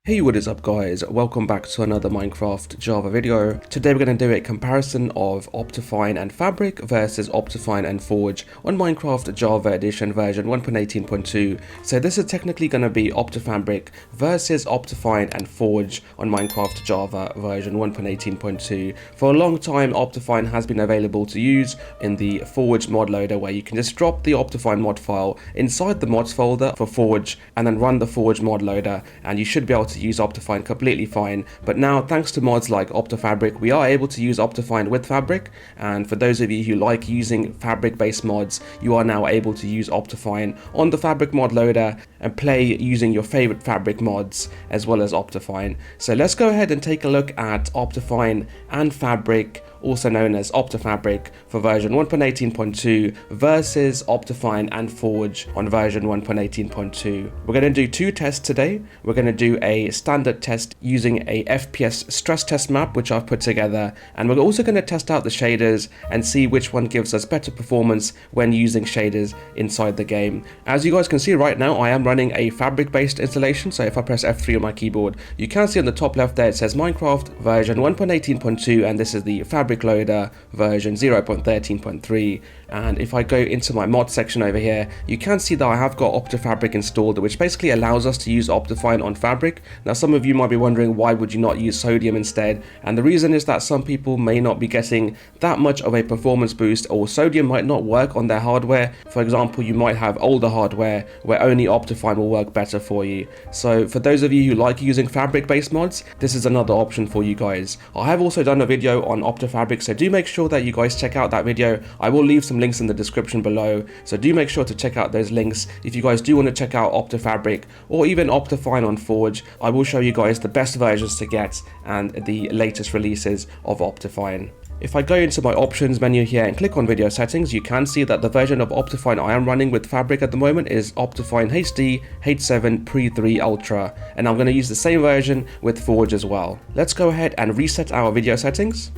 Hey, what is up guys, welcome back to another Minecraft Java video. Today we're going to do a comparison of OptiFine and Fabric versus OptiFine and Forge on Minecraft Java Edition version 1.18.2. So this is technically going to be OptiFabric versus OptiFine and Forge on Minecraft Java version 1.18.2. For a long time OptiFine has been available to use in the Forge mod loader, where you can just drop the OptiFine mod file inside the mods folder for Forge and then run the Forge mod loader, and you should be able to use OptiFine completely fine. But now, thanks to mods like OptiFabric, we are able to use OptiFine with Fabric, and for those of you who like using Fabric based mods, you are now able to use OptiFine on the Fabric mod loader and play using your favorite Fabric mods as well as OptiFine. So let's go ahead and take a look at OptiFine and Fabric, also known as OptiFabric, for version 1.18.2 versus OptiFine and Forge on version 1.18.2. We're going to do two tests today. We're going to do a standard test using a FPS stress test map, which I've put together, and we're also going to test out the shaders and see which one gives us better performance when using shaders inside the game. As you guys can see right now, I am running a Fabric based installation, so if I press F3 on my keyboard, you can see on the top left there it says Minecraft version 1.18.2, and this is the Fabric loader version 0.13.3. and if I go into my mod section over here, you can see that I have got OptiFabric installed, which basically allows us to use OptiFine on Fabric. Now some of you might be wondering, why would you not use Sodium instead? And the reason is that some people may not be getting that much of a performance boost, or Sodium might not work on their hardware. For example, you might have older hardware where only OptiFine will work better for you. So for those of you who like using Fabric based mods, this is another option for you guys. I have also done a video on OptiFabric, so do make sure that you guys check out that video. I will leave some links in the description below, so do make sure to check out those links if you guys do want to check out OptiFabric or even OptiFine on Forge. I will show you guys the best versions to get and the latest releases of OptiFine. If I go into my options menu here and click on video settings, you can see that the version of OptiFine I am running with Fabric at the moment is OptiFine HD H7 Pre 3 Ultra, and I'm going to use the same version with Forge as well. Let's go ahead and reset our video settings.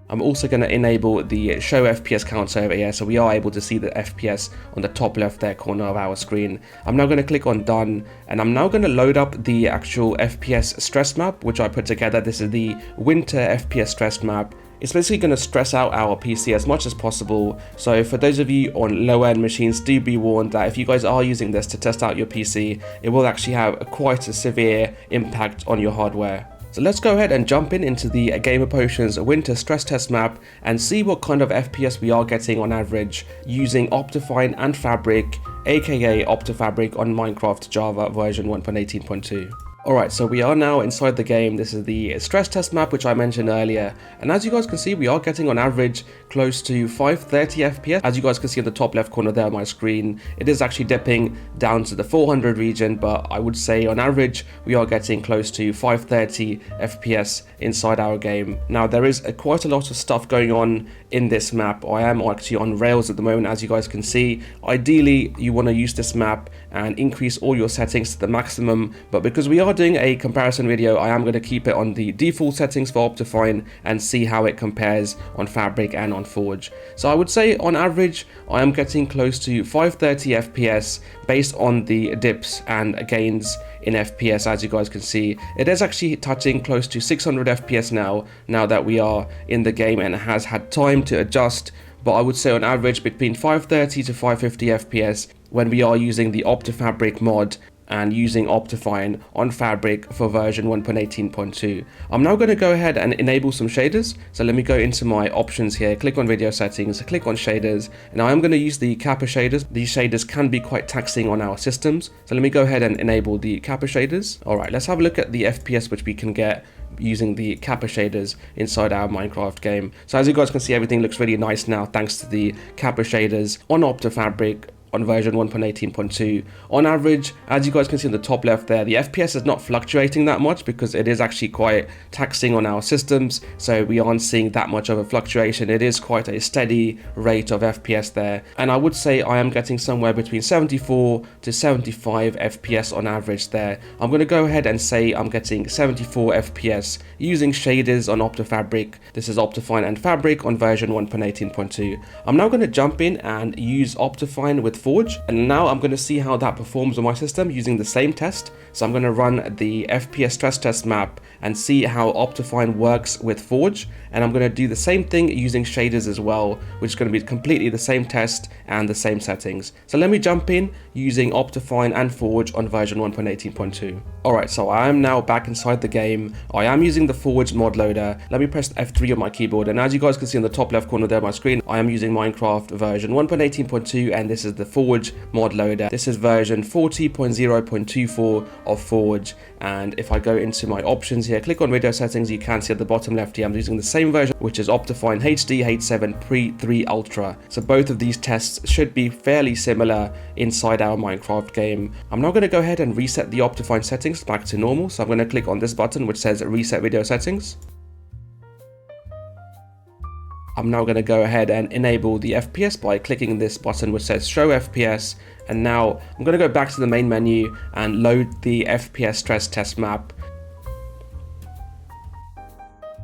I'm also going to enable the show FPS counter over here, so we are able to see the FPS on the top left there corner of our screen. I'm now going to click on done, and I'm now going to load up the actual FPS stress map which I put together. This is the winter FPS stress map. It's basically going to stress out our PC as much as possible. So for those of you on low end machines, do be warned that if you guys are using this to test out your PC, it will actually have quite a severe impact on your hardware. So let's go ahead and jump into the Gamer Potions winter stress test map and see what kind of FPS we are getting on average using OptiFine and Fabric, aka OptiFabric, on Minecraft Java version 1.18.2. Alright, so we are now inside the game. This is the stress test map which I mentioned earlier, and as you guys can see, we are getting on average close to 530 FPS. As you guys can see in the top left corner there on my screen, it is actually dipping down to the 400 region, but I would say on average we are getting close to 530 FPS inside our game. Now there is quite a lot of stuff going on in this map. I am actually on rails at the moment, as you guys can see. Ideally you want to use this map and increase all your settings to the maximum, but because we are doing a comparison video, I am going to keep it on the default settings for OptiFine and see how it compares on Fabric and on Forge. So I would say on average I am getting close to 530 FPS based on the dips and gains in FPS. As you guys can see, it is actually touching close to 600 FPS now that we are in the game, and it has had time to adjust, but I would say on average between 530 to 550 FPS when we are using the OptiFabric mod and using OptiFine on Fabric for version 1.18.2. I'm now going to go ahead and enable some shaders. So let me go into my options here, click on video settings, click on shaders, and I am going to use the Kappa shaders. These shaders can be quite taxing on our systems, so let me go ahead and enable the Kappa shaders. Alright, let's have a look at the FPS which we can get using the Kappa shaders inside our Minecraft game. So as you guys can see, everything looks really nice now thanks to the Kappa shaders on OptiFabric on version 1.18.2. On average, as you guys can see in the top left there, the FPS is not fluctuating that much because it is actually quite taxing on our systems, so we aren't seeing that much of a fluctuation. It is quite a steady rate of FPS there, and I would say I am getting somewhere between 74 to 75 FPS on average there. I'm going to go ahead and say I'm getting 74 FPS using shaders on OptiFabric. This is OptiFine and Fabric on version 1.18.2. I'm now going to jump in and use OptiFine with Forge, and now I'm going to see how that performs on my system using the same test. So I'm going to run the FPS stress test map and see how OptiFine works with Forge, and I'm going to do the same thing using shaders as well, which is going to be completely the same test and the same settings. So let me jump in using OptiFine and Forge on version 1.18.2. Alright, so I am now back inside the game. I am using the Forge mod loader. Let me press F3 on my keyboard, and as you guys can see on the top left corner there of my screen, I am using Minecraft version 1.18.2, and this is the Forge mod loader. This is version 40.0.24 of Forge, and if I go into my options here, click on video settings, you can see at the bottom left here I'm using the same version, which is OptiFine HD H7 Pre 3 Ultra. So both of these tests should be fairly similar inside our Minecraft game. I'm now going to go ahead and reset the OptiFine settings back to normal, so I'm going to click on this button which says reset video settings. I'm now going to go ahead and enable the FPS by clicking this button which says show FPS, and now I'm going to go back to the main menu and load the FPS stress test map.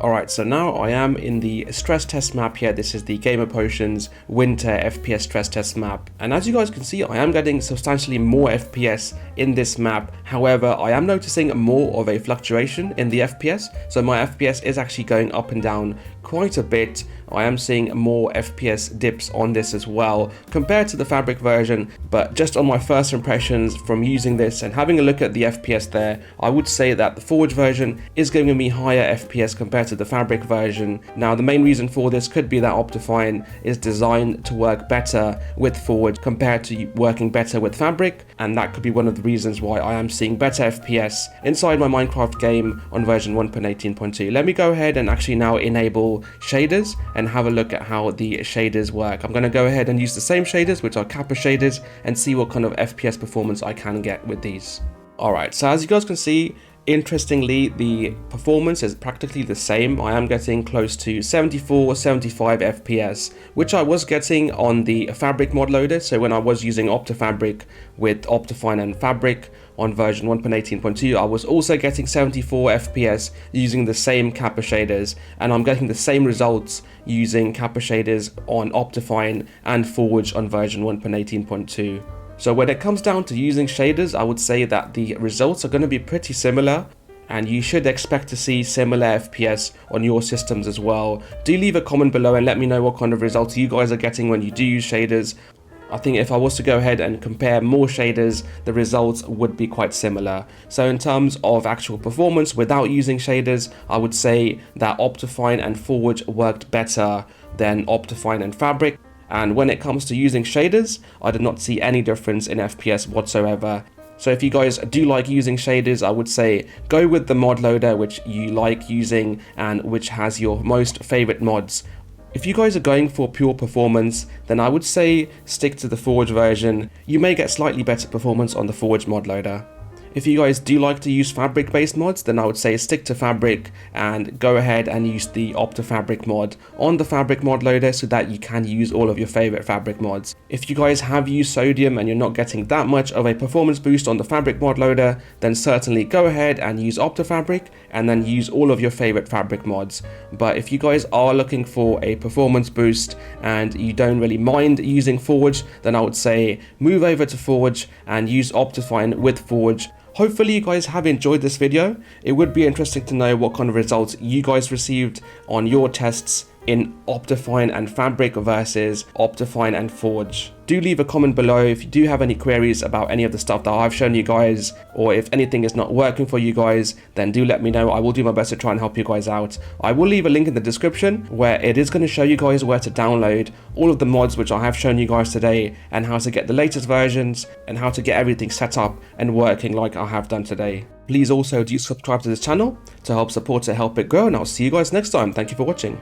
Alright, so now I am in the stress test map here. This is the Gamer Potions Winter FPS stress test map, and as you guys can see, I am getting substantially more FPS in this map. However, I am noticing more of a fluctuation in the FPS, so my FPS is actually going up and down quite a bit. I am seeing more FPS dips on this as well compared to the Fabric version, but just on my first impressions from using this and having a look at the FPS there, I would say that the Forge version is giving me higher FPS compared to the Fabric version. Now the main reason for this could be that OptiFine is designed to work better with Forge compared to working better with Fabric, and that could be one of the reasons why I am seeing better FPS inside my Minecraft game on version 1.18.2. Let me go ahead and actually now enable shaders and have a look at how the shaders work. I'm going to go ahead and use the same shaders, which are Kappa shaders, and see what kind of FPS performance I can get with these. Alright, so as you guys can see, interestingly, the performance is practically the same. I am getting close to 74-75 FPS, which I was getting on the Fabric mod loader. So when I was using OptiFabric with OptiFine and Fabric on version 1.18.2, I was also getting 74 FPS using the same Kappa shaders, and I'm getting the same results using Kappa shaders on OptiFine and Forge on version 1.18.2. So when it comes down to using shaders, I would say that the results are going to be pretty similar, and you should expect to see similar FPS on your systems as well. Do leave a comment below and let me know what kind of results you guys are getting when you do use shaders. I think if I was to go ahead and compare more shaders, the results would be quite similar. So in terms of actual performance without using shaders, I would say that OptiFine and Forge worked better than OptiFine and Fabric. And when it comes to using shaders, I did not see any difference in FPS whatsoever. So if you guys do like using shaders, I would say go with the mod loader which you like using and which has your most favorite mods. If you guys are going for pure performance, then I would say stick to the Forge version. You may get slightly better performance on the Forge mod loader. If you guys do like to use Fabric based mods, then I would say stick to Fabric and go ahead and use the OptiFabric mod on the Fabric mod loader so that you can use all of your favorite Fabric mods. If you guys have used Sodium and you're not getting that much of a performance boost on the Fabric mod loader, then certainly go ahead and use OptiFabric and then use all of your favorite Fabric mods. But if you guys are looking for a performance boost and you don't really mind using Forge, then I would say move over to Forge and use OptiFine with Forge. Hopefully you guys have enjoyed this video. It would be interesting to know what kind of results you guys received on your tests in OptiFine and Fabric versus OptiFine and Forge. Do leave a comment below if you do have any queries about any of the stuff that I've shown you guys, or if anything is not working for you guys, then do let me know. I will do my best to try and help you guys out. I will leave a link in the description where it is going to show you guys where to download all of the mods which I have shown you guys today, and how to get the latest versions and how to get everything set up and working like I have done today. Please also do subscribe to this channel to help support it, help it grow, and I'll see you guys next time. Thank you for watching.